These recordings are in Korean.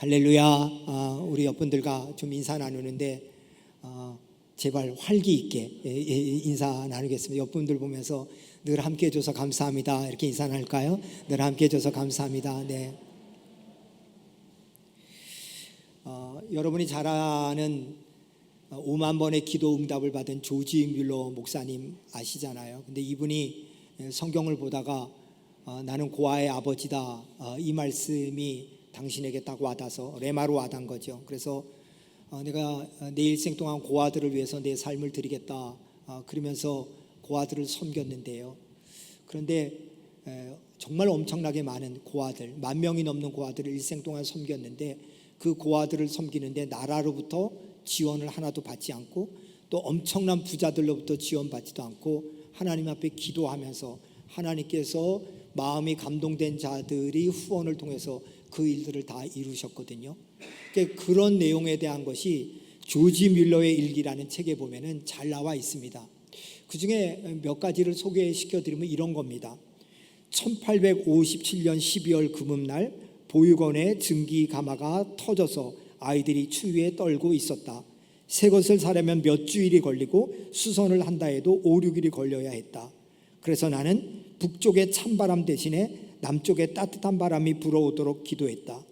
할렐루야. 우리 옆분들과 좀 인사 나누는데 제발 활기 있게 인사 나누겠습니다. 옆분들 보면서 늘 함께 해줘서 감사합니다 이렇게 인사 나눌까요? 늘 함께 해줘서 감사합니다. 네. 여러분이 잘 아는 5만 번의 기도 응답을 받은 조지 뮬러 목사님 아시잖아요. 근데 이분이 성경을 보다가 나는 고아의 아버지다, 이 말씀이 당신에게 딱 와닿아서 레마로 와닿은 거죠. 그래서 내가 내 일생 동안 고아들을 위해서 내 삶을 드리겠다, 그러면서 고아들을 섬겼는데요. 그런데 정말 엄청나게 많은 고아들, 10,000명이 넘는 고아들을 일생 동안 섬겼는데 그 고아들을 섬기는데 나라로부터 지원을 하나도 받지 않고 또 엄청난 부자들로부터 지원받지도 않고 하나님 앞에 기도하면서 하나님께서 마음이 감동된 자들이 후원을 통해서 그 일들을 다 이루셨거든요. 그런 내용에 대한 것이 조지 뮬러의 일기라는 책에 보면은 잘 나와 있습니다. 그 중에 몇 가지를 소개시켜 드리면 이런 겁니다. 1857년 12월 금음날 보육원에 증기 가마가 터져서 아이들이 추위에 떨고 있었다. 새 것을 사려면 몇 주일이 걸리고 수선을 한다 해도 5, 6일이 걸려야 했다. 그래서 나는 북쪽의 찬바람 대신에 남쪽에 따뜻한 바람이 불어오도록 기도했다.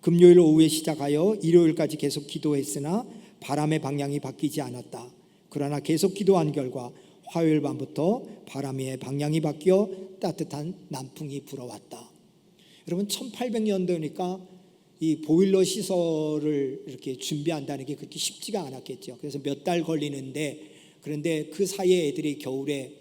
금요일 오후에 시작하여 일요일까지 계속 기도했으나 바람의 방향이 바뀌지 않았다. 그러나 계속 기도한 결과 화요일 밤부터 바람의 방향이 바뀌어 따뜻한 남풍이 불어왔다. 여러분 1800년도니까 이 보일러 시설을 이렇게 준비한다는 게 그렇게 쉽지가 않았겠죠. 그래서 몇 달 걸리는데, 그런데 그 사이에 애들이 겨울에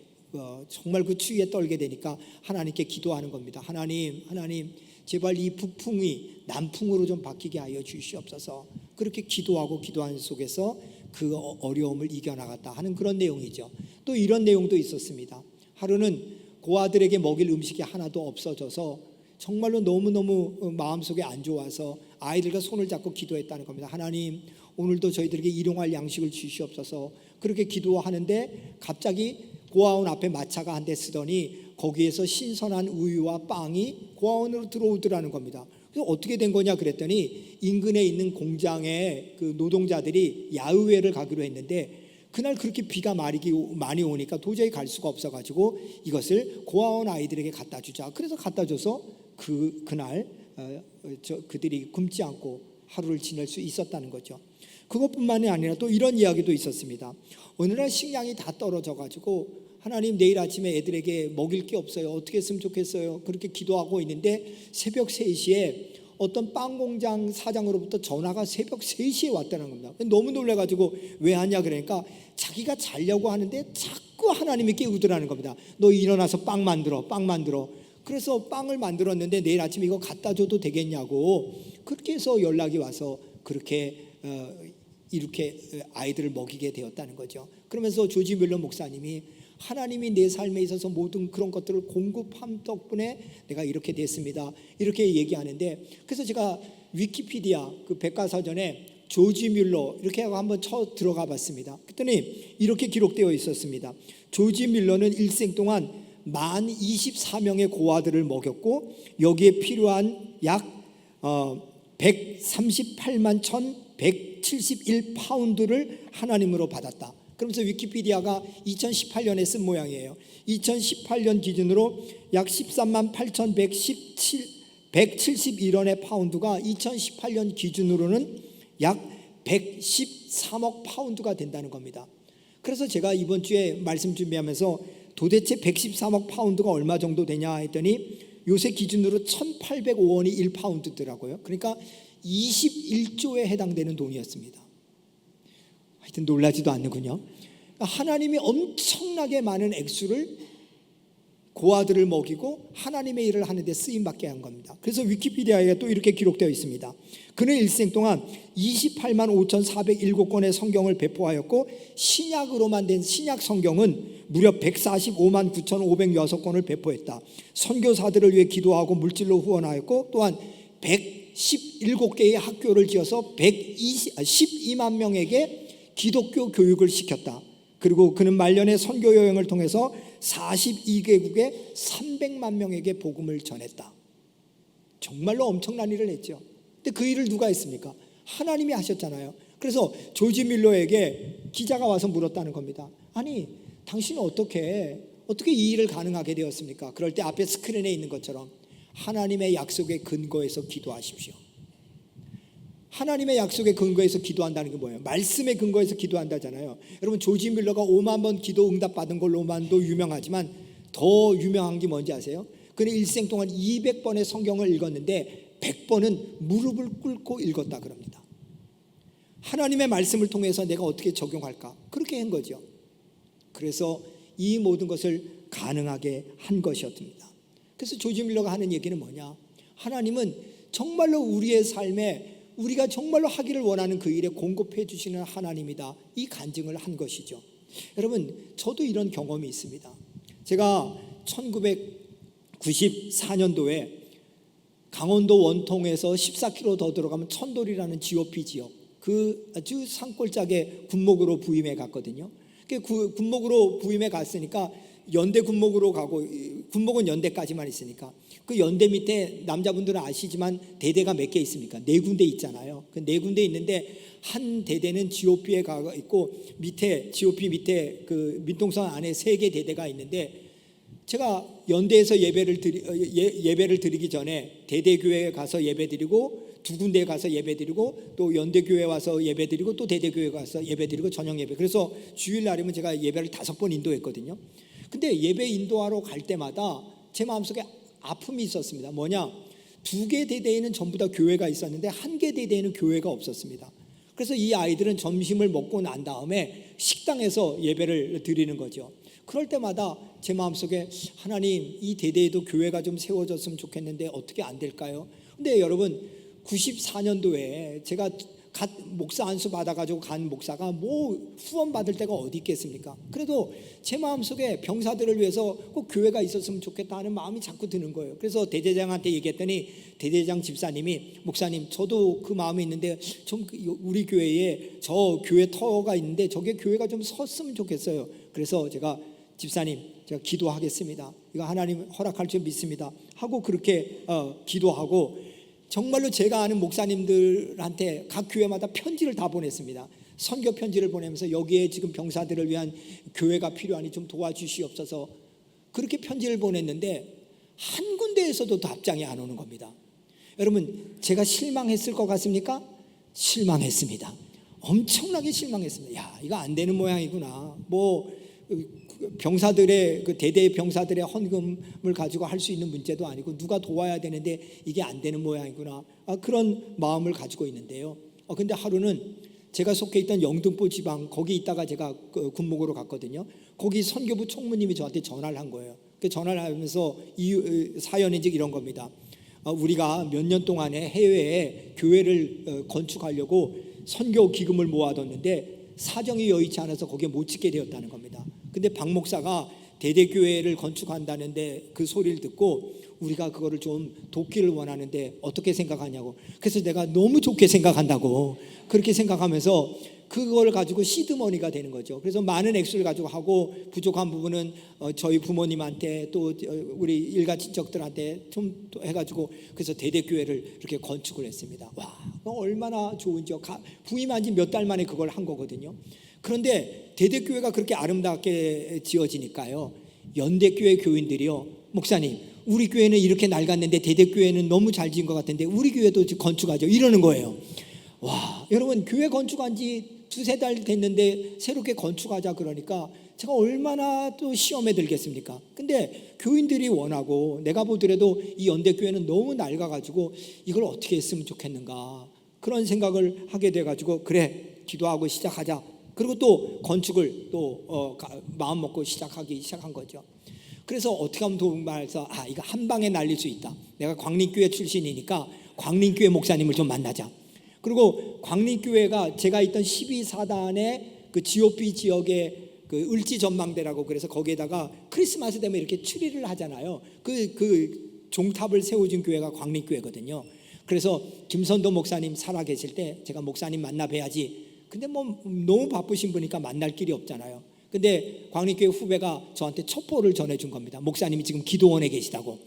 정말 그 추위에 떨게 되니까 하나님께 기도하는 겁니다. 하나님 제발 이 북풍이 남풍으로 좀 바뀌게 하여 주시옵소서. 그렇게 기도하고 기도하는 속에서 그 어려움을 이겨나갔다 하는 그런 내용이죠. 또 이런 내용도 있었습니다. 하루는 고아들에게 먹일 음식이 하나도 없어져서 정말로 너무너무 마음속에 안 좋아서 아이들과 손을 잡고 기도했다는 겁니다. 하나님 오늘도 저희들에게 일용할 양식을 주시옵소서. 그렇게 기도하는데 갑자기 고아원 앞에 마차가 한 대 쓰더니 거기에서 신선한 우유와 빵이 고아원으로 들어오더라는 겁니다. 그래서 어떻게 된 거냐 그랬더니 인근에 있는 공장에 그 노동자들이 야유회를 가기로 했는데 그날 그렇게 비가 많이 오니까 도저히 갈 수가 없어가지고 이것을 고아원 아이들에게 갖다 주자. 그래서 갖다 줘서 그날 그들이 굶지 않고 하루를 지낼 수 있었다는 거죠. 그것뿐만이 아니라 또 이런 이야기도 있었습니다. 어느 날 식량이 다 떨어져가지고 하나님 내일 아침에 애들에게 먹일 게 없어요. 어떻게 했으면 좋겠어요. 그렇게 기도하고 있는데 새벽 3시에 어떤 빵 공장 사장으로부터 전화가 새벽 3시에 왔다는 겁니다. 너무 놀라가지고 왜 하냐 그러니까 자기가 자려고 하는데 자꾸 하나님이 깨우더라는 겁니다. 너 일어나서 빵 만들어. 그래서 빵을 만들었는데 내일 아침에 이거 갖다 줘도 되겠냐고 그렇게 해서 연락이 와서 그렇게 이렇게 아이들을 먹이게 되었다는 거죠. 그러면서 조지 뮬러 목사님이 하나님이 내 삶에 있어서 모든 그런 것들을 공급함 덕분에 내가 이렇게 됐습니다 이렇게 얘기하는데, 그래서 제가 위키피디아 그 백과사전에 조지 뮬러 이렇게 하고 한번 들어가 봤습니다. 그랬더니 이렇게 기록되어 있었습니다. 조지 뮬러는 일생 동안 24명의 고아들을 먹였고 여기에 필요한 약 138만 1,171파운드를 하나님으로 받았다. 그러면서 위키피디아가 2018년에 쓴 모양이에요. 2018년 기준으로 약 13만 8,171원의 파운드가 2018년 기준으로는 약 113억 파운드가 된다는 겁니다. 그래서 제가 이번 주에 말씀 준비하면서 도대체 113억 파운드가 얼마 정도 되냐 했더니 요새 기준으로 1,805원이 1파운드더라고요. 그러니까 21조에 해당되는 돈이었습니다. 하여튼 놀라지도 않는군요. 하나님이 엄청나게 많은 액수를 고아들을 먹이고 하나님의 일을 하는 데 쓰임받게 한 겁니다. 그래서 위키피디아에 또 이렇게 기록되어 있습니다. 그는 일생 동안 28만 5,407권의 성경을 배포하였고 신약으로만 된 신약 성경은 무려 145만 9,506권을 배포했다. 선교사들을 위해 기도하고 물질로 후원하였고 또한 117개의 학교를 지어서 12만 명에게 기독교 교육을 시켰다. 그리고 그는 말년에 선교 여행을 통해서 42개국에 300만 명에게 복음을 전했다. 정말로 엄청난 일을 했죠. 근데 그 일을 누가 했습니까? 하나님이 하셨잖아요. 그래서 조지 밀러에게 기자가 와서 물었다는 겁니다. 아니, 당신은 어떻게 이 일을 가능하게 되었습니까? 그럴 때 앞에 스크린에 있는 것처럼 하나님의 약속에 근거해서 기도하십시오. 하나님의 약속에 근거해서 기도한다는 게 뭐예요? 말씀에 근거해서 기도한다잖아요. 여러분, 조지 밀러가 5만 번 기도 응답받은 걸로만도 유명하지만 더 유명한 게 뭔지 아세요? 그는 일생 동안 200번의 성경을 읽었는데 100번은 무릎을 꿇고 읽었다 그럽니다. 하나님의 말씀을 통해서 내가 어떻게 적용할까? 그렇게 한 거죠. 그래서 이 모든 것을 가능하게 한 것이었습니다. 그래서 조지 밀러가 하는 얘기는 뭐냐? 하나님은 정말로 우리의 삶에 우리가 정말로 하기를 원하는 그 일에 공급해 주시는 하나님이다, 이 간증을 한 것이죠. 여러분, 저도 이런 경험이 있습니다. 제가 1994년도에 강원도 원통에서 14km 더 들어가면 천돌이라는 GOP 지역, 그 아주 산골짜기에 군목으로 부임해 갔거든요. 군목으로 부임해 갔으니까 연대 군목으로 가고, 군목은 연대까지만 있으니까 그 연대 밑에 남자분들은 아시지만 대대가 몇 개 있습니까? 4군데 있잖아요. 그 4군데 있는데 한 대대는 GOP에 가 있고 밑에 GOP 밑에 그 민통선 안에 3개 대대가 있는데, 제가 연대에서 예배를 드리기 전에 대대교회에 가서 예배드리고 2군데에 가서 예배드리고 또 연대교회 와서 예배드리고 또 대대교회 가서 예배드리고 저녁 예배, 그래서 주일날이면 제가 예배를 5번 인도했거든요. 근데 예배 인도하러 갈 때마다 제 마음속에 아픔이 있었습니다. 뭐냐? 2개 대대에는 전부 다 교회가 있었는데 1개 대대에는 교회가 없었습니다. 그래서 이 아이들은 점심을 먹고 난 다음에 식당에서 예배를 드리는 거죠. 그럴 때마다 제 마음속에 하나님, 이 대대에도 교회가 좀 세워졌으면 좋겠는데 어떻게 안 될까요? 근데 여러분, 94년도에 제가 목사 안수 받아가지고 간 목사가 뭐 후원 받을 데가 어디 있겠습니까? 그래도 제 마음속에 병사들을 위해서 꼭 교회가 있었으면 좋겠다 하는 마음이 자꾸 드는 거예요. 그래서 대대장한테 얘기했더니 대대장 집사님이, 목사님, 저도 그 마음이 있는데 좀 우리 교회에 저 교회 터가 있는데 저게 교회가 좀 섰으면 좋겠어요. 그래서 제가, 집사님, 제가 기도하겠습니다, 이거 하나님 허락할 줄 믿습니다 하고 그렇게 기도하고, 정말로 제가 아는 목사님들한테 각 교회마다 편지를 다 보냈습니다. 선교 편지를 보내면서 여기에 지금 병사들을 위한 교회가 필요하니 좀 도와주시옵소서, 그렇게 편지를 보냈는데 한 군데에서도 답장이 안 오는 겁니다. 여러분, 제가 실망했을 것 같습니까? 실망했습니다. 엄청나게 실망했습니다. 야, 이거 안 되는 모양이구나. 뭐 병사들의 그 대대 병사들의 헌금을 가지고 할 수 있는 문제도 아니고 누가 도와야 되는데 이게 안 되는 모양이구나, 그런 마음을 가지고 있는데요. 근데 하루는 제가 속해 있던 영등포 지방, 거기 있다가 제가 군목으로 갔거든요. 거기 선교부 총무님이 저한테 전화를 한 거예요. 그 전화를 하면서 이 사연이 이런 겁니다. 우리가 몇 년 동안에 해외에 교회를 건축하려고 선교 기금을 모아뒀는데 사정이 여의치 않아서 거기에 못 짓게 되었다는 겁니다. 근데 박 목사가 대대교회를 건축한다는데 그 소리를 듣고 우리가 그거를 좀 돕기를 원하는데 어떻게 생각하냐고. 그래서 내가 너무 좋게 생각한다고 그렇게 생각하면서 그걸 가지고 시드머니가 되는 거죠. 그래서 많은 액수를 가지고 하고 부족한 부분은 저희 부모님한테 또 우리 일가 친척들한테 좀 해가지고, 그래서 대대교회를 이렇게 건축을 했습니다. 와, 얼마나 좋은지요. 부임한 지 몇 달 만에 그걸 한 거거든요. 그런데 대대교회가 그렇게 아름답게 지어지니까요, 연대교회 교인들이요, 목사님, 우리 교회는 이렇게 낡았는데 대대교회는 너무 잘 지은 것 같은데 우리 교회도 건축하죠, 이러는 거예요. 와, 여러분, 교회 건축한 지 2-3달 됐는데 새롭게 건축하자 그러니까 제가 얼마나 또 시험에 들겠습니까? 근데 교인들이 원하고 내가 보더라도 이 연대교회는 너무 낡아가지고 이걸 어떻게 했으면 좋겠는가, 그런 생각을 하게 돼가지고, 그래, 기도하고 시작하자. 그리고 또 건축을 또 마음 먹고 시작한 거죠. 그래서 어떻게 하면 도움받아서 이거 한 방에 날릴 수 있다. 내가 광림교회 출신이니까 광림교회 목사님을 좀 만나자. 그리고 광림교회가 제가 있던 12사단의 그 GOP 지역의 그 을지전망대라고, 그래서 거기에다가 크리스마스 되면 이렇게 추리를 하잖아요. 그 종탑을 세워준 교회가 광림교회거든요. 그래서 김선도 목사님 살아 계실 때 제가 목사님 만나 뵈야지. 근데 뭐 너무 바쁘신 분이니까 만날 길이 없잖아요. 근데 광림교회 후배가 저한테 첩보를 전해준 겁니다. 목사님이 지금 기도원에 계시다고.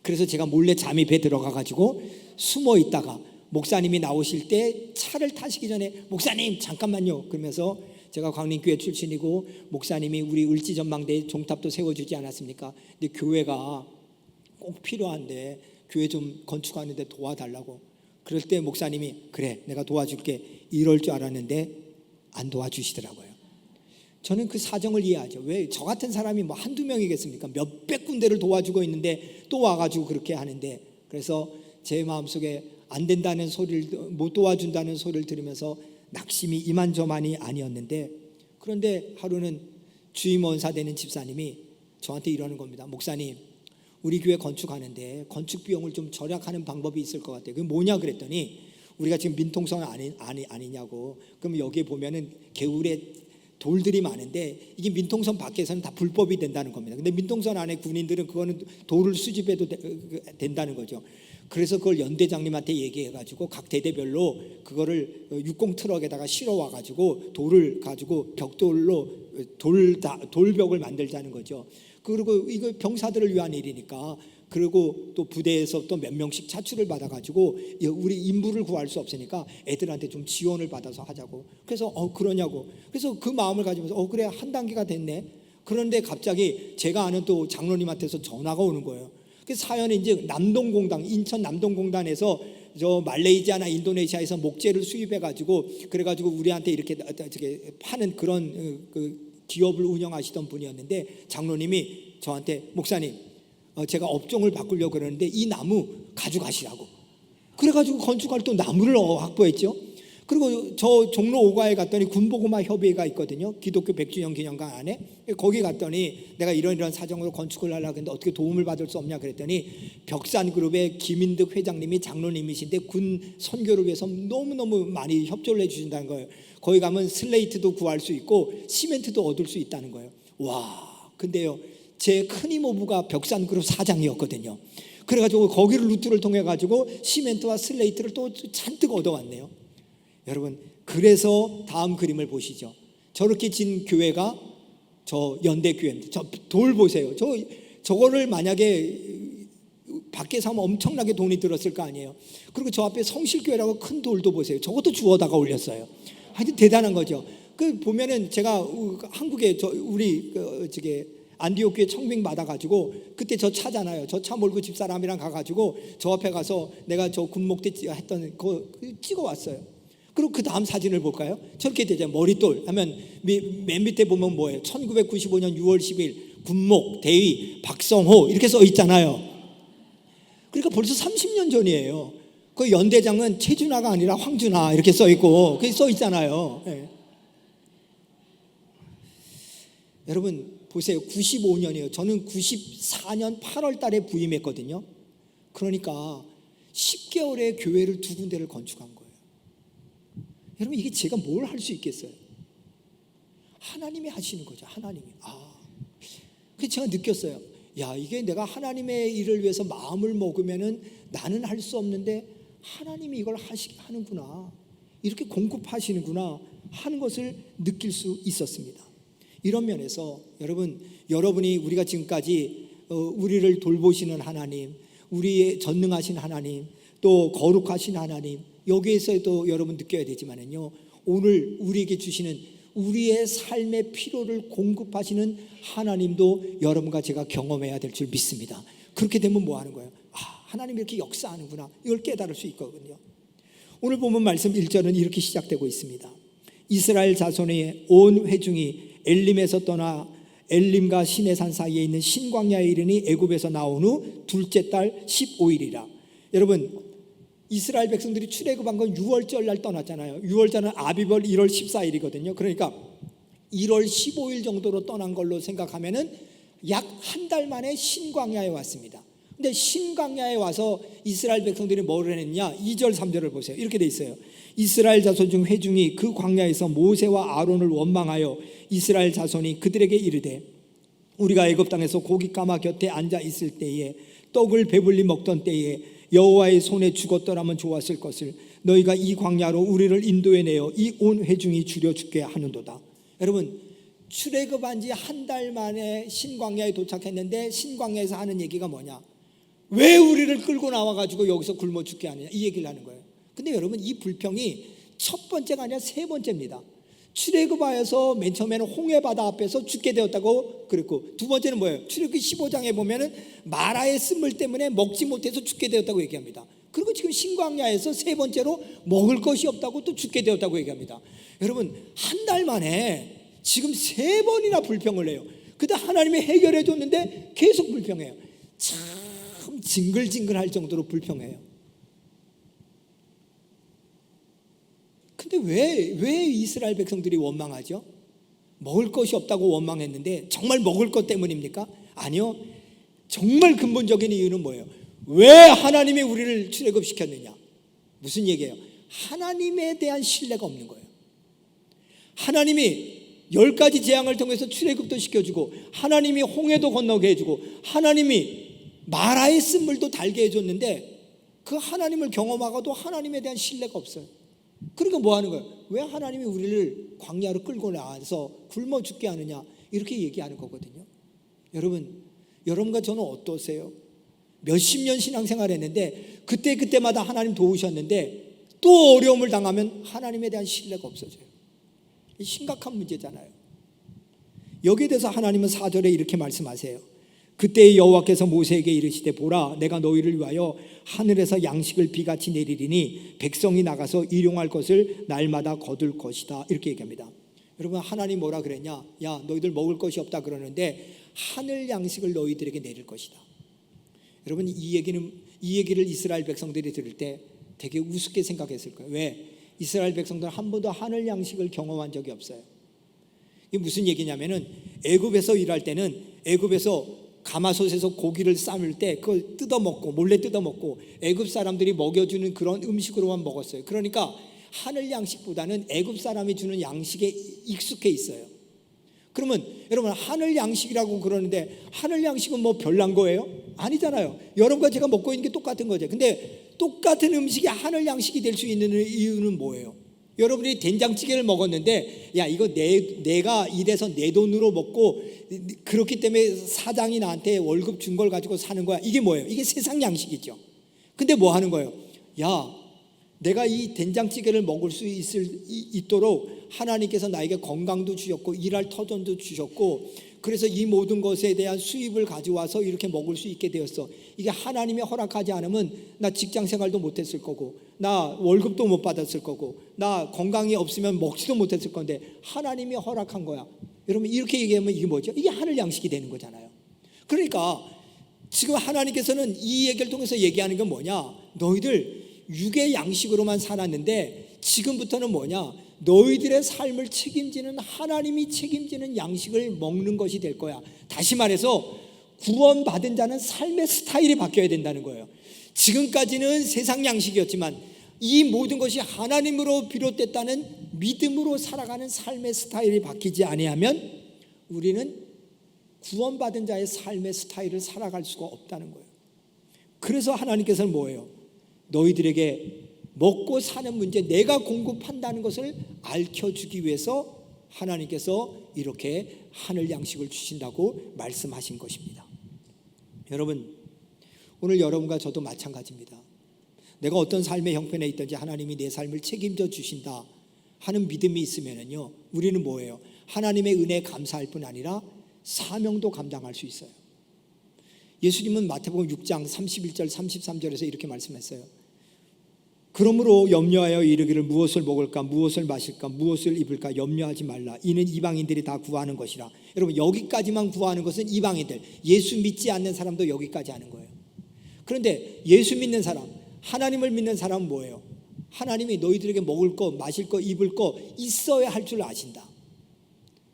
그래서 제가 몰래 잠입해 들어가가지고 숨어 있다가 목사님이 나오실 때 차를 타시기 전에 목사님 잠깐만요 그러면서, 제가 광림교회 출신이고 목사님이 우리 을지전망대에 종탑도 세워주지 않았습니까? 근데 교회가 꼭 필요한데 교회 좀 건축하는데 도와달라고. 그럴 때 목사님이 그래 내가 도와줄게 이럴 줄 알았는데 안 도와주시더라고요. 저는 그 사정을 이해하죠. 왜 저 같은 사람이 뭐 한두 명이겠습니까? 몇백 군데를 도와주고 있는데 또 와가지고 그렇게 하는데, 그래서 제 마음속에 안 된다는 소리를, 못 도와준다는 소리를 들으면서 낙심이 이만저만이 아니었는데, 그런데 하루는 주임 원사 되는 집사님이 저한테 이러는 겁니다. 목사님 우리 교회 건축하는데 건축 비용을 좀 절약하는 방법이 있을 것 같아요. 그게 뭐냐 그랬더니, 우리가 지금 민통선 아니냐고. 그럼 여기에 보면은 개울에 돌들이 많은데 이게 민통선 밖에서는 다 불법이 된다는 겁니다. 근데 민통선 안에 군인들은 그거는 돌을 수집해도 된다는 거죠. 그래서 그걸 연대장님한테 얘기해가지고 각 대대별로 그거를 육공 트럭에다가 실어 와가지고 돌을 가지고 벽돌로 돌벽을 만들자는 거죠. 그리고 이거 병사들을 위한 일이니까, 그리고 또 부대에서 또 몇 명씩 차출을 받아가지고 우리 인부를 구할 수 없으니까 애들한테 좀 지원을 받아서 하자고. 그래서 그러냐고. 그래서 그 마음을 가지면서 그래 한 단계가 됐네. 그런데 갑자기 제가 아는 또 장로님한테서 전화가 오는 거예요. 그 사연은 이제 남동공단, 인천 남동공단에서 저 말레이시아나 인도네시아에서 목재를 수입해가지고 그래가지고 우리한테 이렇게 파는 그런 그 기업을 운영하시던 분이었는데, 장로님이 저한테 목사님 제가 업종을 바꾸려고 그러는데 이 나무 가져가시라고. 그래가지고 건축할 또 나무를 확보했죠. 그리고 저 종로 5가에 갔더니 군보고마 협의회가 있거든요. 기독교 100주년 기념관 안에. 거기 갔더니 내가 이런 사정으로 건축을 하려고 했는데 어떻게 도움을 받을 수 없냐 그랬더니, 벽산그룹의 김인득 회장님이 장로님이신데 군 선교를 위해서 너무너무 많이 협조를 해주신다는 거예요. 거기 가면 슬레이트도 구할 수 있고 시멘트도 얻을 수 있다는 거예요. 와, 근데요 제 큰 이모부가 벽산그룹 사장이었거든요. 그래가지고 거기를 루트를 통해 가지고 시멘트와 슬레이트를 또 잔뜩 얻어왔네요. 여러분, 그래서 다음 그림을 보시죠. 저렇게 진 교회가 저 연대교회입니다. 저 돌 보세요. 저거를 만약에 밖에서 하면 엄청나게 돈이 들었을 거 아니에요. 그리고 저 앞에 성실교회라고 큰 돌도 보세요. 저것도 주워다가 올렸어요. 하여튼 대단한 거죠. 그 보면은 제가 한국에 우리 안디옥 교회 청빙 받아가지고 그때 저 차잖아요. 저 차 몰고 집사람이랑 가가지고 저 앞에 가서 내가 저 군목 때 했던 거 찍어왔어요. 그리고 그 다음 사진을 볼까요? 저렇게 되죠. 머릿돌 하면 맨 밑에 보면 뭐예요? 1995년 6월 10일 군목, 대위, 박성호 이렇게 써 있잖아요. 그러니까 벌써 30년 전이에요. 그 연대장은 최준하가 아니라 황준하 이렇게 써 있고 그게 써 있잖아요. 네. 여러분 보세요. 95년이에요. 저는 94년 8월 달에 부임했거든요. 그러니까 10개월에 교회를 2군데를 건축한 거예요. 여러분 이게 제가 뭘 할 수 있겠어요? 하나님이 하시는 거죠. 하나님이. 그래서 제가 느꼈어요. 야, 이게 내가 하나님의 일을 위해서 마음을 먹으면은 나는 할 수 없는데 하나님이 이걸 하는구나, 이렇게 공급하시는구나 하는 것을 느낄 수 있었습니다. 이런 면에서 여러분이 우리가 지금까지 우리를 돌보시는 하나님, 우리의 전능하신 하나님, 또 거룩하신 하나님, 여기에서도 여러분 느껴야 되지만은요, 오늘 우리에게 주시는 우리의 삶의 필요를 공급하시는 하나님도 여러분과 제가 경험해야 될 줄 믿습니다. 그렇게 되면 뭐 하는 거예요? 하나님이 이렇게 역사하는구나, 이걸 깨달을 수 있거든요. 오늘 보면 말씀 1절은 이렇게 시작되고 있습니다. 이스라엘 자손의 온 회중이 엘림에서 떠나 엘림과 시내산 사이에 있는 신광야에 이르니 애굽에서 나온 후 둘째 달 15일이라. 여러분, 이스라엘 백성들이 출애굽한 건 6월절 날 떠났잖아요. 6월절은 아비벌 1월 14일이거든요. 그러니까 1월 15일 정도로 떠난 걸로 생각하면은 약 한 달 만에 신광야에 왔습니다. 근데 신광야에 와서 이스라엘 백성들이 뭘 했느냐? 2절 3절을 보세요. 이렇게 돼 있어요. 이스라엘 자손 중 회중이 그 광야에서 모세와 아론을 원망하여 이스라엘 자손이 그들에게 이르되, 우리가 애굽 땅에서 고기 까마 곁에 앉아 있을 때에 떡을 배불리 먹던 때에 여호와의 손에 죽었더라면 좋았을 것을 너희가 이 광야로 우리를 인도해내어 이 온 회중이 줄여 죽게 하는도다. 여러분, 출애굽한 지 한 달 만에 신광야에 도착했는데 신광야에서 하는 얘기가 뭐냐? 왜 우리를 끌고 나와가지고 여기서 굶어 죽게 하느냐, 이 얘기를 하는 거예요. 근데 여러분, 이 불평이 첫 번째가 아니라 세 번째입니다. 출애굽하여서 맨 처음에는 홍해바다 앞에서 죽게 되었다고 그랬고, 두 번째는 뭐예요? 출애굽기 15장에 보면은 마라의 쓴물 때문에 먹지 못해서 죽게 되었다고 얘기합니다. 그리고 지금 신광야에서 세 번째로 먹을 것이 없다고 또 죽게 되었다고 얘기합니다. 여러분, 한 달 만에 지금 세 번이나 불평을 해요. 근데 하나님이 해결해 줬는데 계속 불평해요. 참 징글징글할 정도로 불평해요. 근데 왜 이스라엘 백성들이 원망하죠? 먹을 것이 없다고 원망했는데 정말 먹을 것 때문입니까? 아니요. 정말 근본적인 이유는 뭐예요? 왜 하나님이 우리를 출애굽시켰느냐? 무슨 얘기예요? 하나님에 대한 신뢰가 없는 거예요. 하나님이 10가지 재앙을 통해서 출애굽도 시켜주고, 하나님이 홍해도 건너게 해주고, 하나님이 마라의 쓴물도 달게 해줬는데 그 하나님을 경험하고도 하나님에 대한 신뢰가 없어요. 그러니까 뭐 하는 거예요? 왜 하나님이 우리를 광야로 끌고 나와서 굶어 죽게 하느냐, 이렇게 얘기하는 거거든요. 여러분과 저는 어떠세요? 몇십 년 신앙생활 했는데 그때마다 하나님 도우셨는데 또 어려움을 당하면 하나님에 대한 신뢰가 없어져요. 심각한 문제잖아요. 여기에 대해서 하나님은 4절에 이렇게 말씀하세요. 그때 여호와께서 모세에게 이르시되, 보라, 내가 너희를 위하여 하늘에서 양식을 비같이 내리리니 백성이 나가서 일용할 것을 날마다 거둘 것이다, 이렇게 얘기합니다. 여러분, 하나님 뭐라 그랬냐? 야, 너희들 먹을 것이 없다 그러는데 하늘 양식을 너희들에게 내릴 것이다. 여러분, 이 얘기를 이스라엘 백성들이 들을 때 되게 우습게 생각했을 거예요. 왜? 이스라엘 백성들은 한 번도 하늘 양식을 경험한 적이 없어요. 이게 무슨 얘기냐면은, 애굽에서 일할 때는 애굽에서 가마솥에서 고기를 삶을 때 그걸 뜯어먹고, 몰래 뜯어먹고 애굽 사람들이 먹여주는 그런 음식으로만 먹었어요. 그러니까 하늘 양식보다는 애굽 사람이 주는 양식에 익숙해 있어요. 그러면 여러분, 하늘 양식이라고 그러는데 하늘 양식은 뭐 별난 거예요? 아니잖아요. 여러분과 제가 먹고 있는 게 똑같은 거죠. 근데 똑같은 음식이 하늘 양식이 될 수 있는 이유는 뭐예요? 여러분이 된장찌개를 먹었는데, 야, 이거 내가 일해서 내 돈으로 먹고 그렇기 때문에 사장이 나한테 월급 준 걸 가지고 사는 거야. 이게 뭐예요? 이게 세상 양식이죠. 근데 뭐 하는 거예요? 야, 내가 이 된장찌개를 먹을 수 있도록 하나님께서 나에게 건강도 주셨고 일할 터전도 주셨고, 그래서 이 모든 것에 대한 수입을 가져와서 이렇게 먹을 수 있게 되었어. 이게 하나님이 허락하지 않으면 나 직장 생활도 못했을 거고, 나 월급도 못 받았을 거고, 나 건강이 없으면 먹지도 못했을 건데 하나님이 허락한 거야. 여러분, 이렇게 얘기하면 이게 뭐죠? 이게 하늘 양식이 되는 거잖아요. 그러니까 지금 하나님께서는 이 얘기를 통해서 얘기하는 건 뭐냐? 너희들 육의 양식으로만 살았는데 지금부터는 뭐냐? 너희들의 삶을 책임지는, 하나님이 책임지는 양식을 먹는 것이 될 거야. 다시 말해서 구원받은 자는 삶의 스타일이 바뀌어야 된다는 거예요. 지금까지는 세상 양식이었지만 이 모든 것이 하나님으로 비롯됐다는 믿음으로 살아가는 삶의 스타일이 바뀌지 아니하면 우리는 구원받은 자의 삶의 스타일을 살아갈 수가 없다는 거예요. 그래서 하나님께서는 뭐예요? 너희들에게 먹고 사는 문제, 내가 공급한다는 것을 알려주기 위해서 하나님께서 이렇게 하늘 양식을 주신다고 말씀하신 것입니다. 여러분, 오늘 여러분과 저도 마찬가지입니다. 내가 어떤 삶의 형편에 있든지 하나님이 내 삶을 책임져 주신다 하는 믿음이 있으면요, 우리는 뭐예요? 하나님의 은혜에 감사할 뿐 아니라 사명도 감당할 수 있어요. 예수님은 마태복음 6장 31절 33절에서 이렇게 말씀했어요. 그러므로 염려하여 이르기를 무엇을 먹을까, 무엇을 마실까, 무엇을 입을까 염려하지 말라. 이는 이방인들이 다 구하는 것이라. 여러분, 여기까지만 구하는 것은 이방인들, 예수 믿지 않는 사람도 여기까지 하는 거예요. 그런데 예수 믿는 사람, 하나님을 믿는 사람은 뭐예요? 하나님이 너희들에게 먹을 거, 마실 거, 입을 거 있어야 할 줄 아신다.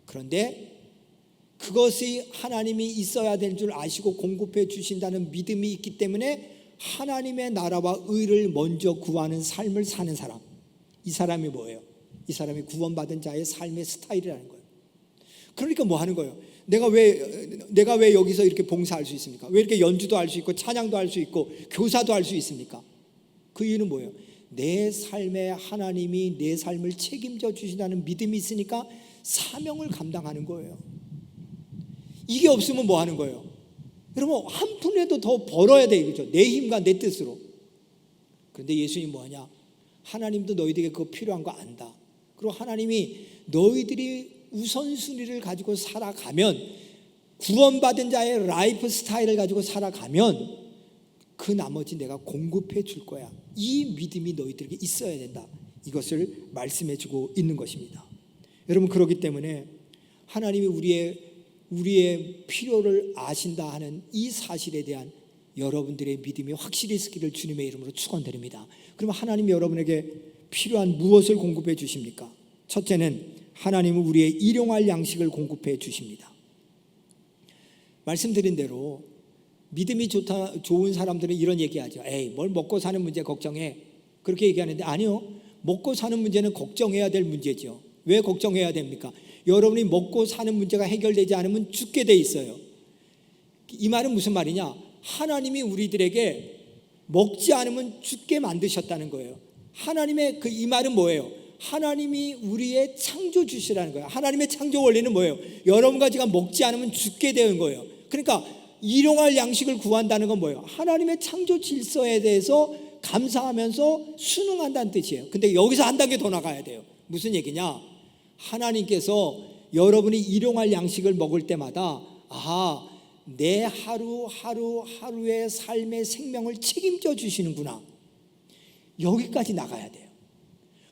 그런데 그것이 하나님이 있어야 될 줄 아시고 공급해 주신다는 믿음이 있기 때문에 하나님의 나라와 의를 먼저 구하는 삶을 사는 사람, 이 사람이 뭐예요? 이 사람이 구원받은 자의 삶의 스타일이라는 거예요. 그러니까 뭐 하는 거예요? 내가 왜 여기서 이렇게 봉사할 수 있습니까? 왜 이렇게 연주도 할 수 있고 찬양도 할 수 있고 교사도 할 수 있습니까? 그 이유는 뭐예요? 내 삶에 하나님이 내 삶을 책임져 주신다는 믿음이 있으니까 사명을 감당하는 거예요. 이게 없으면 뭐 하는 거예요? 여러분, 한 푼이라도 더 벌어야 돼, 그죠? 내 힘과 내 뜻으로. 그런데 예수님이 뭐하냐? 하나님도 너희들에게 그거 필요한 거 안다. 그리고 하나님이 너희들이 우선순위를 가지고 살아가면, 구원받은 자의 라이프 스타일을 가지고 살아가면 그 나머지 내가 공급해 줄 거야. 이 믿음이 너희들에게 있어야 된다. 이것을 말씀해 주고 있는 것입니다. 여러분, 그렇기 때문에 하나님이 우리의 필요를 아신다 하는 이 사실에 대한 여러분들의 믿음이 확실히 있기를 주님의 이름으로 축원드립니다. 그러면 하나님이 여러분에게 필요한 무엇을 공급해 주십니까? 첫째는 하나님은 우리의 일용할 양식을 공급해 주십니다. 말씀드린 대로 믿음이 좋은 사람들은 이런 얘기하죠. 에이, 뭘 먹고 사는 문제 걱정해. 그렇게 얘기하는데, 아니요, 먹고 사는 문제는 걱정해야 될 문제죠. 왜 걱정해야 됩니까? 여러분이 먹고 사는 문제가 해결되지 않으면 죽게 돼 있어요. 이 말은 무슨 말이냐? 하나님이 우리들에게 먹지 않으면 죽게 만드셨다는 거예요. 하나님의 이 말은 뭐예요? 하나님이 우리의 창조주시라는 거예요. 하나님의 창조 원리는 뭐예요? 여러분과 제가 먹지 않으면 죽게 되는 거예요. 그러니까 일용할 양식을 구한다는 건 뭐예요? 하나님의 창조 질서에 대해서 감사하면서 순응한다는 뜻이에요. 근데 여기서 한 단계 더 나가야 돼요. 무슨 얘기냐? 하나님께서 여러분이 일용할 양식을 먹을 때마다, 아하, 내 하루하루의 삶의 생명을 책임져 주시는구나. 여기까지 나가야 돼요.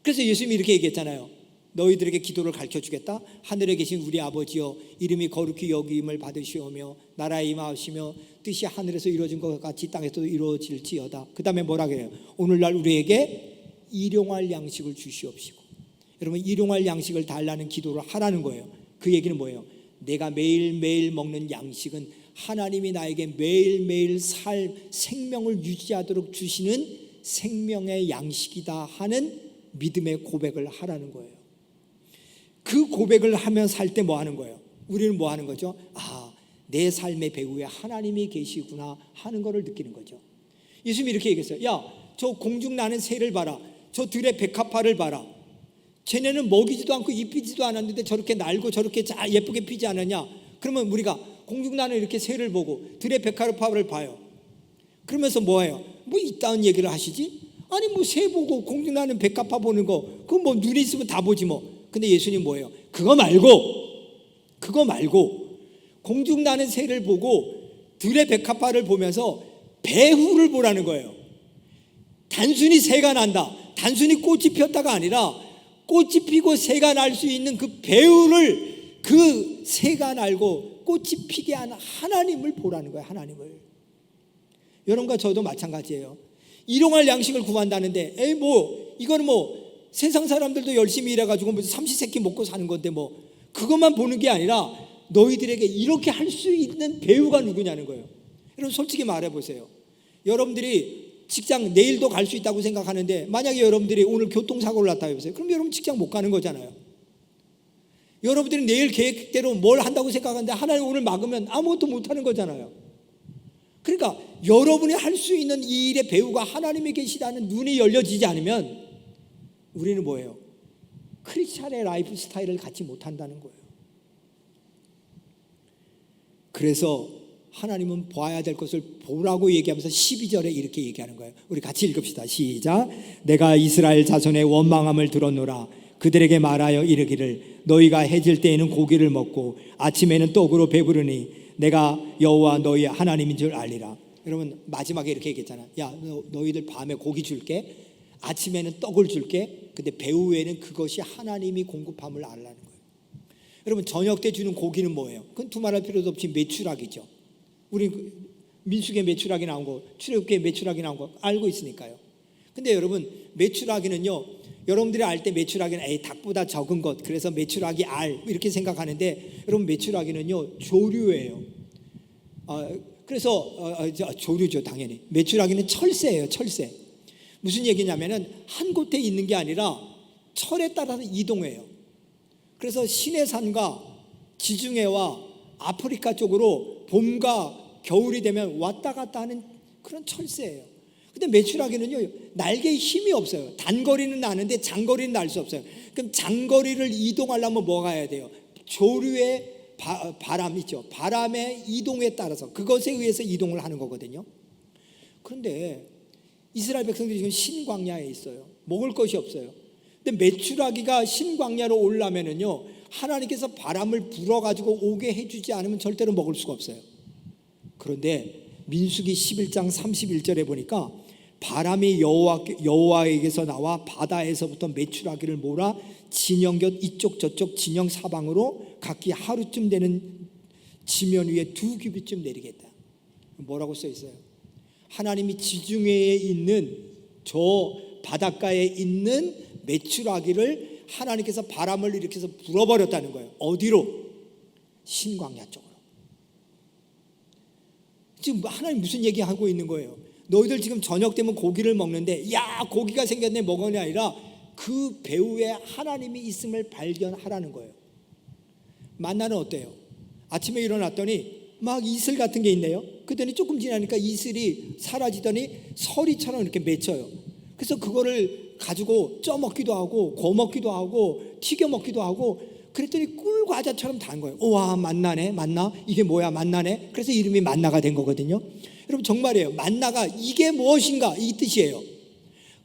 그래서 예수님이 이렇게 얘기했잖아요. 너희들에게 기도를 가르쳐 주겠다. 하늘에 계신 우리 아버지여, 이름이 거룩히 여김을 받으시오며 나라에 임하시며 뜻이 하늘에서 이루어진 것 같이 땅에서도 이루어질지어다. 그 다음에 뭐라 그래요? 오늘날 우리에게 일용할 양식을 주시옵시고. 여러분, 일용할 양식을 달라는 기도를 하라는 거예요. 그 얘기는 뭐예요? 내가 매일매일 먹는 양식은 하나님이 나에게 매일매일 생명을 유지하도록 주시는 생명의 양식이다 하는 믿음의 고백을 하라는 거예요. 그 고백을 하며 살 때 뭐 하는 거예요? 우리는 뭐 하는 거죠? 아, 내 삶의 배후에 하나님이 계시구나 하는 것을 느끼는 거죠. 예수님이 이렇게 얘기했어요. 야, 저 공중 나는 새를 봐라. 저 들의 백합화를 봐라. 쟤네는 먹이지도 않고 입히지도 않았는데 저렇게 날고 저렇게 예쁘게 피지 않느냐? 그러면 우리가 공중 나는 이렇게 새를 보고 들의 백합화를 봐요. 그러면서 뭐예요? 뭐 이따운 얘기를 하시지? 아니, 뭐 새 보고 공중 나는 백합화 보는 거, 그거 뭐 눈이 있으면 다 보지 뭐. 근데 예수님 뭐예요? 그거 말고 공중 나는 새를 보고 들의 백합화를 보면서 배후를 보라는 거예요. 단순히 새가 난다, 단순히 꽃이 폈다가 아니라 꽃이 피고 새가 날 수 있는 그 배후를, 그 새가 날고 꽃이 피게 하는 하나님을 보라는 거예요. 하나님을. 여러분과 저도 마찬가지예요. 일용할 양식을 구한다는데, 에이, 뭐 이거는 뭐 세상 사람들도 열심히 일해가지고 뭐 삼시세끼 먹고 사는 건데 뭐 그것만 보는 게 아니라 너희들에게 이렇게 할 수 있는 배우가 누구냐는 거예요. 여러분, 솔직히 말해보세요. 여러분들이 직장 내일도 갈 수 있다고 생각하는데, 만약에 여러분들이 오늘 교통사고를 나타내보세요. 그럼 여러분 직장 못 가는 거잖아요. 여러분들이 내일 계획대로 뭘 한다고 생각하는데 하나님 오늘 막으면 아무것도 못하는 거잖아요. 그러니까 여러분이 할 수 있는 이 일의 배우가 하나님이 계시다는 눈이 열려지지 않으면 우리는 뭐예요? 크리스찬의 라이프 스타일을 갖지 못한다는 거예요. 그래서 하나님은 보아야 될 것을 보라고 얘기하면서 12절에 이렇게 얘기하는 거예요. 우리 같이 읽읍시다. 시작. 내가 이스라엘 자손의 원망함을 들었노라. 그들에게 말하여 이르기를 너희가 해질 때에는 고기를 먹고 아침에는 떡으로 배부르니 내가 여호와 너희 하나님인 줄 알리라. 여러분, 마지막에 이렇게 얘기했잖아. 야, 너희들 밤에 고기 줄게, 아침에는 떡을 줄게. 근데 배후에는 그것이 하나님이 공급함을 알라는 거예요. 여러분, 저녁 때 주는 고기는 뭐예요? 그건 두말할 필요도 없이 메추라기죠. 우리 민수기에 메추라기 나온 거, 출애굽기에 메추라기 나온 거 알고 있으니까요. 근데 여러분, 메추라기는요, 여러분들이 알 때 메추라기는 에이, 닭보다 적은 것, 그래서 메추라기 알 이렇게 생각하는데, 여러분, 메추라기는요 조류예요. 그래서 조류죠, 당연히. 메추라기는 철새예요, 철새. 무슨 얘기냐면은 한 곳에 있는 게 아니라 철에 따라서 이동해요. 그래서 시내산과 지중해와 아프리카 쪽으로 봄과 겨울이 되면 왔다 갔다 하는 그런 철새예요. 근데 메추라기는요, 날개에 힘이 없어요. 단거리는 나는데 장거리는 날 수 없어요. 그럼 장거리를 이동하려면 뭐가 해야 돼요? 조류의 바람 있죠. 바람의 이동에 따라서 그것에 의해서 이동을 하는 거거든요. 그런데 이스라엘 백성들이 지금 신광야에 있어요. 먹을 것이 없어요. 근데 메추라기가 신광야로 올라면은요, 하나님께서 바람을 불어가지고 오게 해주지 않으면 절대로 먹을 수가 없어요. 그런데 민수기 11장 31절에 보니까 바람이 여호와에게서 나와 바다에서부터 메추라기를 몰아 진영곁 이쪽 저쪽 진영 사방으로 각기 하루쯤 되는 지면 위에 2규빗쯤 내리겠다. 뭐라고 써 있어요? 하나님이 지중해에 있는 저 바닷가에 있는 메추라기를 하나님께서 바람을 일으켜서 불어버렸다는 거예요. 어디로? 신광야 쪽으로. 지금 하나님 무슨 얘기하고 있는 거예요? 너희들 지금 저녁 되면 고기를 먹는데 야 고기가 생겼네 먹으니 아니라 그 배후에 하나님이 있음을 발견하라는 거예요. 만나는 어때요? 아침에 일어났더니 막 이슬 같은 게 있네요. 그랬더니 조금 지나니까 이슬이 사라지더니 서리처럼 이렇게 맺혀요. 그래서 그거를 가지고 쪄 먹기도 하고 구워 먹기도 하고 튀겨 먹기도 하고 그랬더니 꿀과자처럼 단 거예요. 와 만나네 만나 이게 뭐야 만나네. 그래서 이름이 만나가 된 거거든요. 여러분 정말이에요. 만나가 이게 무엇인가 이 뜻이에요.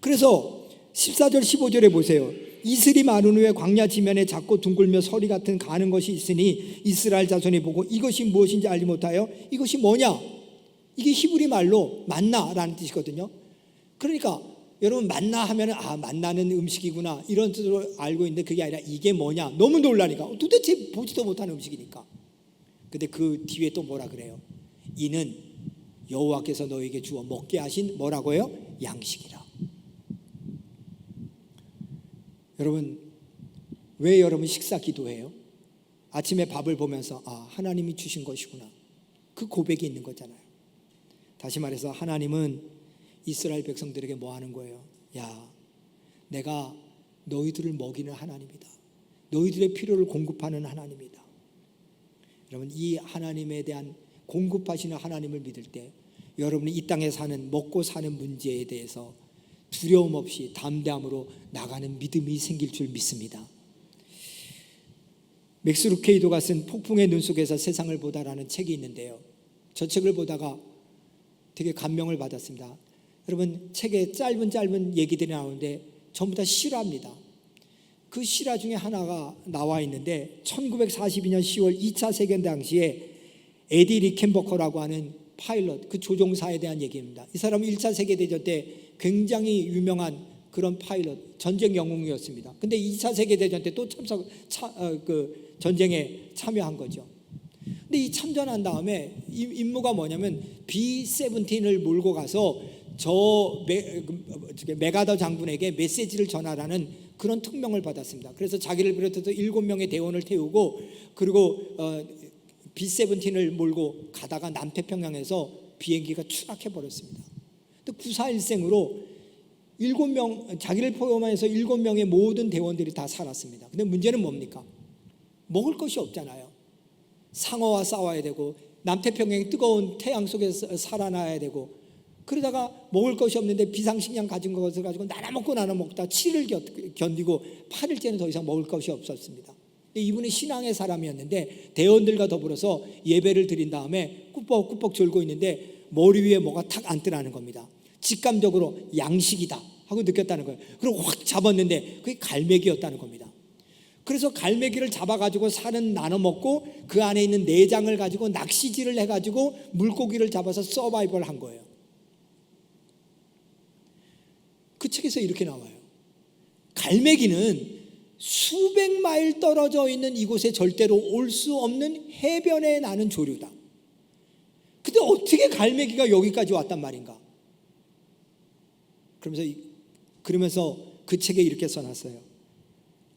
그래서 14절 15절에 보세요. 이슬이 마른 후에 광야 지면에 작고 둥글며 서리 같은 가는 것이 있으니 이스라엘 자손이 보고 이것이 무엇인지 알지 못하여 이것이 뭐냐? 이게 히브리 말로 만나라는 뜻이거든요. 그러니까 여러분 만나 하면 만나는 음식이구나 이런 뜻으로 알고 있는데 그게 아니라 이게 뭐냐? 너무 놀라니까 도대체 보지도 못하는 음식이니까. 근데 그 뒤에 또 뭐라 그래요? 이는 여호와께서 너에게 주어 먹게 하신 뭐라고요? 양식이라. 여러분 왜 여러분 식사 기도해요? 아침에 밥을 보면서 하나님이 주신 것이구나 그 고백이 있는 거잖아요. 다시 말해서 하나님은 이스라엘 백성들에게 뭐 하는 거예요? 야 내가 너희들을 먹이는 하나님이다. 너희들의 필요를 공급하는 하나님이다. 여러분 이 하나님에 대한 공급하시는 하나님을 믿을 때 여러분이 이 땅에 사는 먹고 사는 문제에 대해서 두려움 없이 담대함으로 나가는 믿음이 생길 줄 믿습니다. 맥스 루케이도가 쓴 폭풍의 눈 속에서 세상을 보다라는 책이 있는데요. 저 책을 보다가 되게 감명을 받았습니다. 여러분 책에 짧은 얘기들이 나오는데 전부 다 실화입니다. 그 실화 중에 하나가 나와 있는데 1942년 10월 2차 세계대전 당시에 에디 리켄버커라고 하는 파일럿 그 조종사에 대한 얘기입니다. 이 사람은 1차 세계대전 때 굉장히 유명한 그런 파일럿 전쟁 영웅이었습니다. 근데 2차 세계대전 때 또 그 전쟁에 참여한 거죠. 근데 이 참전한 다음에 임무가 뭐냐면 B-17을 몰고 가서 저 메가더 장군에게 메시지를 전하라는 그런 특명을 받았습니다. 그래서 자기를 비롯해서 7명의 대원을 태우고 그리고 B-17을 몰고 가다가 남태평양에서 비행기가 추락해 버렸습니다. 근데 941생으로 7명 자기를 포함해서 7명의 모든 대원들이 다 살았습니다. 근데 문제는 뭡니까? 먹을 것이 없잖아요. 상어와 싸워야 되고 남태평양의 뜨거운 태양 속에서 살아나야 되고 그러다가 먹을 것이 없는데 비상식량 가진 것을 가지고 나눠 먹다 7일 견디고 8일째는 더 이상 먹을 것이 없었습니다. 이분은 신앙의 사람이었는데 대원들과 더불어서 예배를 드린 다음에 꾸벅꾸벅 졸고 있는데 머리 위에 뭐가 탁 앉더라는 겁니다. 직감적으로 양식이다 하고 느꼈다는 거예요. 그리고 확 잡았는데 그게 갈매기였다는 겁니다. 그래서 갈매기를 잡아가지고 살은 나눠 먹고 그 안에 있는 내장을 가지고 낚시질을 해가지고 물고기를 잡아서 서바이벌 한 거예요. 그 책에서 이렇게 나와요. 갈매기는 수백 마일 떨어져 있는 이곳에 절대로 올 수 없는 해변에 나는 조류다. 근데 어떻게 갈매기가 여기까지 왔단 말인가? 그러면서 그 책에 이렇게 써놨어요.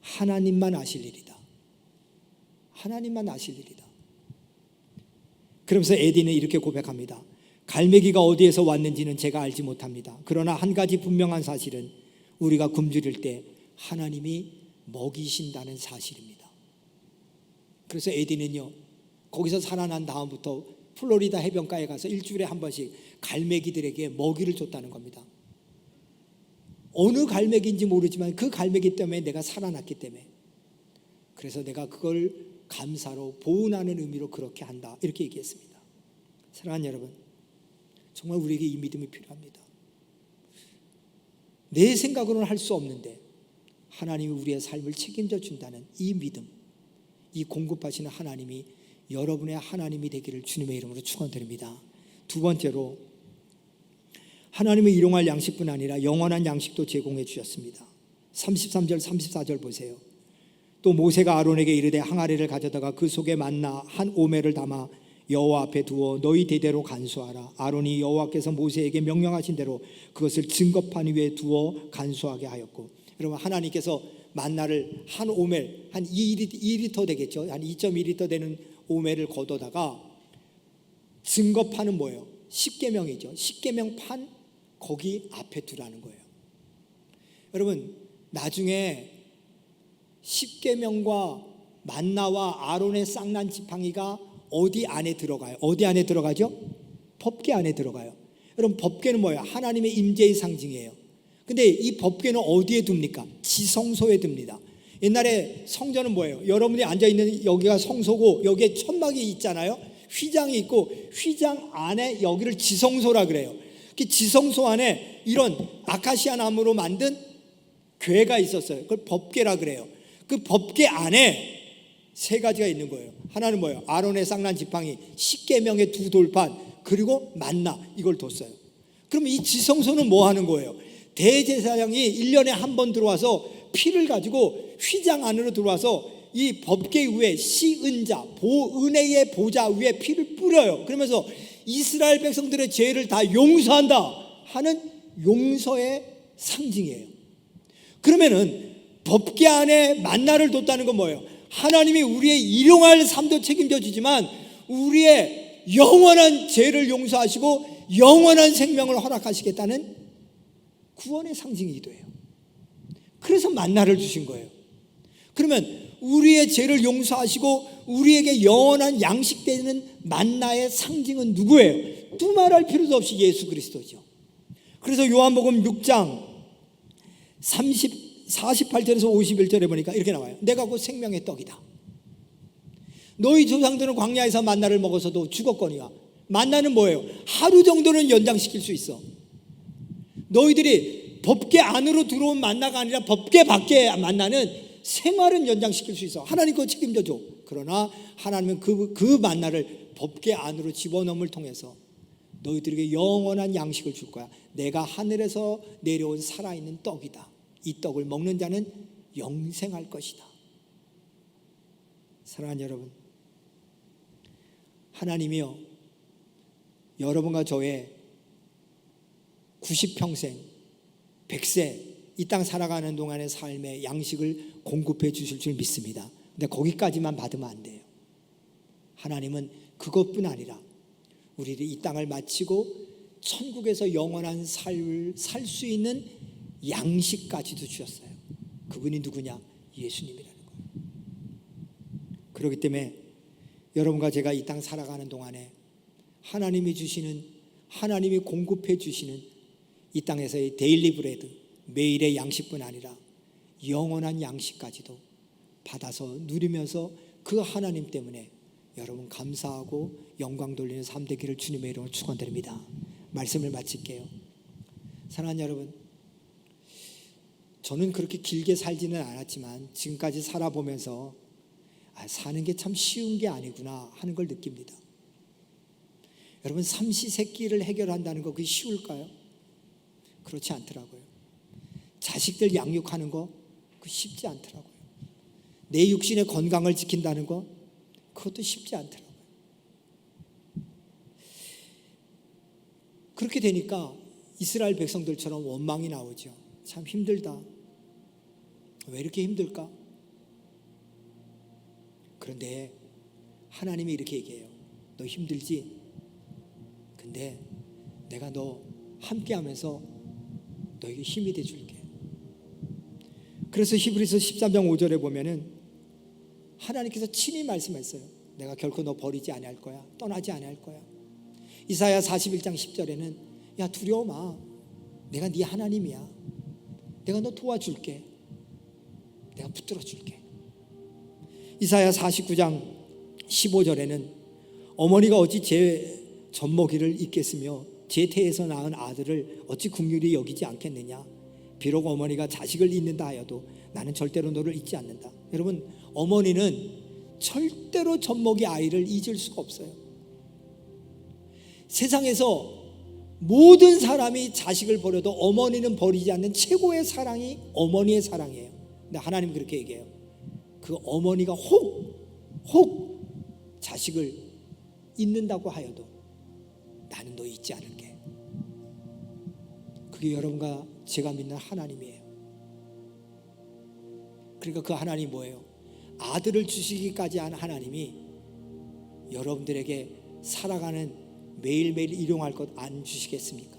하나님만 아실 일이다. 하나님만 아실 일이다. 그러면서 에디는 이렇게 고백합니다. 갈매기가 어디에서 왔는지는 제가 알지 못합니다. 그러나 한 가지 분명한 사실은 우리가 굶주릴 때 하나님이 먹이신다는 사실입니다. 그래서 에디는요 거기서 살아난 다음부터 플로리다 해변가에 가서 일주일에 한 번씩 갈매기들에게 먹이를 줬다는 겁니다. 어느 갈매기인지 모르지만 그 갈매기 때문에 내가 살아났기 때문에 그래서 내가 그걸 감사로 보은하는 의미로 그렇게 한다 이렇게 얘기했습니다. 사랑하는 여러분 정말 우리에게 이 믿음이 필요합니다. 내 생각으로는 할 수 없는데 하나님이 우리의 삶을 책임져 준다는 이 믿음, 이 공급하시는 하나님이 여러분의 하나님이 되기를 주님의 이름으로 축원드립니다. 두 번째로 하나님을 일용할 양식뿐 아니라 영원한 양식도 제공해 주셨습니다. 33절 34절 보세요. 또 모세가 아론에게 이르되 항아리를 가져다가 그 속에 만나 한 오멜을 담아 여호와 앞에 두어 너희 대대로 간수하라. 아론이 여호와께서 모세에게 명령하신 대로 그것을 증거판 위에 두어 간수하게 하였고, 여러분 하나님께서 만나를 한 오멜 한 2리터 되겠죠. 한 2.2리터 되는 오멜을 걷어다가 증거판은 뭐예요? 십계명이죠. 십계명판 거기 앞에 두라는 거예요. 여러분 나중에 십계명과 만나와 아론의 쌍난 지팡이가 어디 안에 들어가요? 어디 안에 들어가죠? 법궤 안에 들어가요. 여러분 법궤는 뭐예요? 하나님의 임재의 상징이에요. 근데 이 법궤는 어디에 둡니까? 지성소에 둡니다. 옛날에 성전은 뭐예요? 여러분이 앉아있는 여기가 성소고 여기에 천막이 있잖아요. 휘장이 있고 휘장 안에 여기를 지성소라 그래요. 그 지성소 안에 이런 아카시아 나무로 만든 궤가 있었어요. 그걸 법궤라 그래요. 그 법궤 안에 세 가지가 있는 거예요. 하나는 뭐예요? 아론의 쌍난 지팡이, 십계명의 두 돌판, 그리고 만나, 이걸 뒀어요. 그럼 이 지성소는 뭐 하는 거예요? 대제사장이 1년에 한 번 들어와서 피를 가지고 휘장 안으로 들어와서 이 법궤 위에 시은자, 은혜의 보좌 위에 피를 뿌려요. 그러면서 이스라엘 백성들의 죄를 다 용서한다 하는 용서의 상징이에요. 그러면은 법궤 안에 만나를 뒀다는 건 뭐예요? 하나님이 우리의 일용할 삶도 책임져 주지만 우리의 영원한 죄를 용서하시고 영원한 생명을 허락하시겠다는 구원의 상징이기도 해요. 그래서 만나를 주신 거예요. 그러면 우리의 죄를 용서하시고 우리에게 영원한 양식 되는 만나의 상징은 누구예요? 두말할 필요도 없이 예수 그리스도죠. 그래서 요한복음 6장 48절에서 51절에 보니까 이렇게 나와요. 내가 곧 생명의 떡이다. 너희 조상들은 광야에서 만나를 먹어서도 죽었거니와. 만나는 뭐예요? 하루 정도는 연장시킬 수 있어. 너희들이 법궤 안으로 들어온 만나가 아니라 법궤 밖에 만나는 생활은 연장시킬 수 있어. 하나님 그거 책임져 줘. 그러나 하나님은 그 만나를 법궤 안으로 집어넣음을 통해서 너희들에게 영원한 양식을 줄 거야. 내가 하늘에서 내려온 살아있는 떡이다. 이 떡을 먹는 자는 영생할 것이다. 사랑하는 여러분, 하나님이요 여러분과 저의 90평생 100세 이 땅 살아가는 동안의 삶의 양식을 공급해 주실 줄 믿습니다. 근데 거기까지만 받으면 안 돼요. 하나님은 그것뿐 아니라 우리를 이 땅을 마치고 천국에서 영원한 삶을 살 수 있는 양식까지도 주셨어요. 그분이 누구냐? 예수님이라는 거예요. 그렇기 때문에 여러분과 제가 이 땅 살아가는 동안에 하나님이 주시는, 하나님이 공급해 주시는 이 땅에서의 데일리 브레드, 매일의 양식뿐 아니라 영원한 양식까지도 받아서 누리면서 그 하나님 때문에 여러분 감사하고 영광 돌리는 삶 되기를 주님의 이름으로 축원드립니다. 말씀을 마칠게요. 사랑하는 여러분, 저는 그렇게 길게 살지는 않았지만 지금까지 살아보면서 사는 게 참 쉬운 게 아니구나 하는 걸 느낍니다. 여러분 삼시세끼를 해결한다는 거 그게 쉬울까요? 그렇지 않더라고요. 자식들 양육하는 거 그거 쉽지 않더라고요. 내 육신의 건강을 지킨다는 거 그것도 쉽지 않더라고요. 그렇게 되니까 이스라엘 백성들처럼 원망이 나오죠. 참 힘들다. 왜 이렇게 힘들까? 그런데 하나님이 이렇게 얘기해요. 너 힘들지? 근데 내가 너 함께하면서 너에게 힘이 돼 줄게. 그래서 히브리서 13장 5절에 보면은 하나님께서 친히 말씀했어요. 내가 결코 너 버리지 아니할 거야. 떠나지 아니할 거야. 이사야 41장 10절에는 야 두려워 마. 내가 네 하나님이야. 내가 너 도와줄게. 내가 붙들어 줄게. 이사야 49장 15절에는 어머니가 어찌 제 젖먹이를 잊겠으며 제 태에서 낳은 아들을 어찌 긍휼히 여기지 않겠느냐. 비록 어머니가 자식을 잊는다 하여도 나는 절대로 너를 잊지 않는다. 여러분, 어머니는 절대로 젖먹이 아이를 잊을 수가 없어요. 세상에서 모든 사람이 자식을 버려도 어머니는 버리지 않는 최고의 사랑이 어머니의 사랑이에요. 근데 하나님 그렇게 얘기해요. 그 어머니가 혹 자식을 잊는다고 하여도 나는 너 잊지 않을게. 그게 여러분과 제가 믿는 하나님이에요. 그러니까 그 하나님이 뭐예요? 아들을 주시기까지 한 하나님이 여러분들에게 살아가는 매일매일 일용할 것 안 주시겠습니까?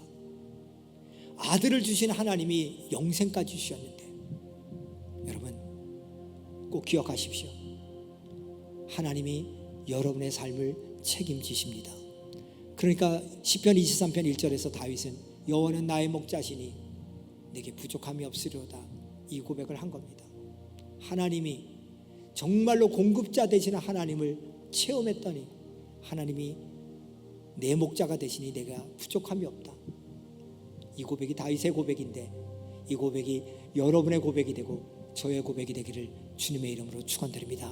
아들을 주신 하나님이 영생까지 주셨는데, 여러분 꼭 기억하십시오. 하나님이 여러분의 삶을 책임지십니다. 그러니까 시편 23편 1절에서 다윗은 여호와는 나의 목자시니 내게 부족함이 없으리로다, 이 고백을 한 겁니다. 하나님이 정말로 공급자 되시는 하나님을 체험했더니 하나님이 내 목자가 되시니 내가 부족함이 없다. 이 고백이 다윗의 고백인데, 이 고백이 여러분의 고백이 되고 저의 고백이 되기를 주님의 이름으로 축원드립니다.